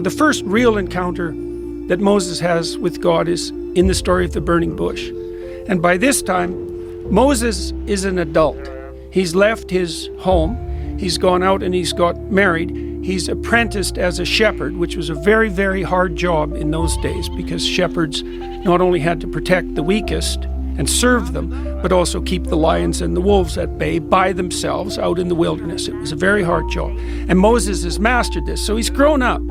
The first real encounter that Moses has with God is in the story of the burning bush. And by this time, Moses is an adult. He's left his home, he's gone out and he's got married. He's apprenticed as a shepherd, which was a very, very hard job in those days because shepherds not only had to protect the weakest and serve them, but also keep the lions and the wolves at bay by themselves out in the wilderness. It was a very hard job. And Moses has mastered this. So he's grown up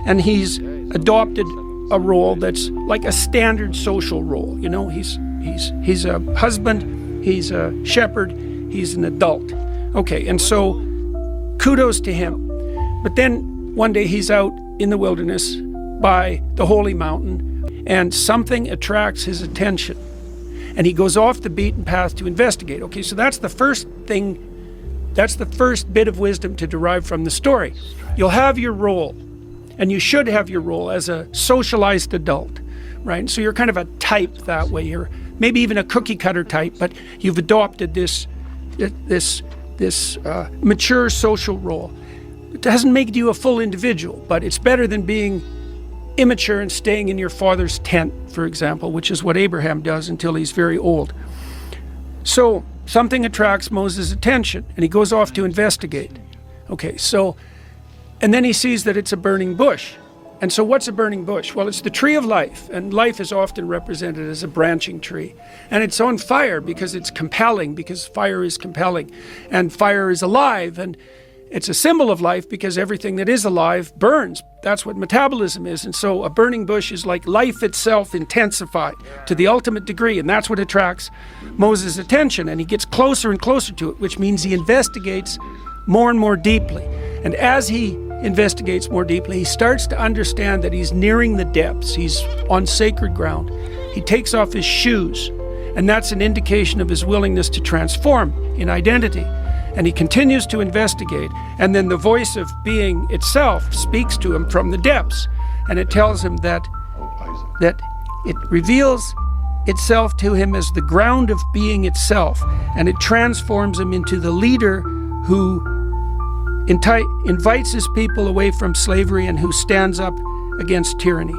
and he's adopted a role that's like a standard social role. You know, he's a husband, he's a shepherd, he's an adult. Okay, and so kudos to him. But then one day he's out in the wilderness by the holy mountain and something attracts his attention. And he goes off the beaten path to investigate. Okay, so that's the first thing, that's the first bit of wisdom to derive from the story. You'll have your role, and you should have your role as a socialized adult, right? So you're kind of a type that way. You're maybe even a cookie cutter type, but you've adopted this mature social role. It doesn't make you a full individual, but it's better than being immature and staying in your father's tent, for example, which is what Abraham does until he's very old. So something attracts Moses' attention and he goes off to investigate. Okay, so, and then he sees that it's a burning bush. And so what's a burning bush? Well, it's the tree of life, and life is often represented as a branching tree. And it's on fire because it's compelling, because fire is compelling, and fire is alive, and it's a symbol of life because everything that is alive burns. That's what metabolism is. And so a burning bush is like life itself intensified to the ultimate degree. And that's what attracts Moses' attention. And he gets closer and closer to it, which means he investigates more and more deeply. And as he investigates more deeply, he starts to understand that he's nearing the depths. He's on sacred ground. He takes off his shoes. And that's an indication of his willingness to transform in identity. And he continues to investigate, and then the voice of being itself speaks to him from the depths, and it tells him that it reveals itself to him as the ground of being itself, and it transforms him into the leader who invites his people away from slavery and who stands up against tyranny.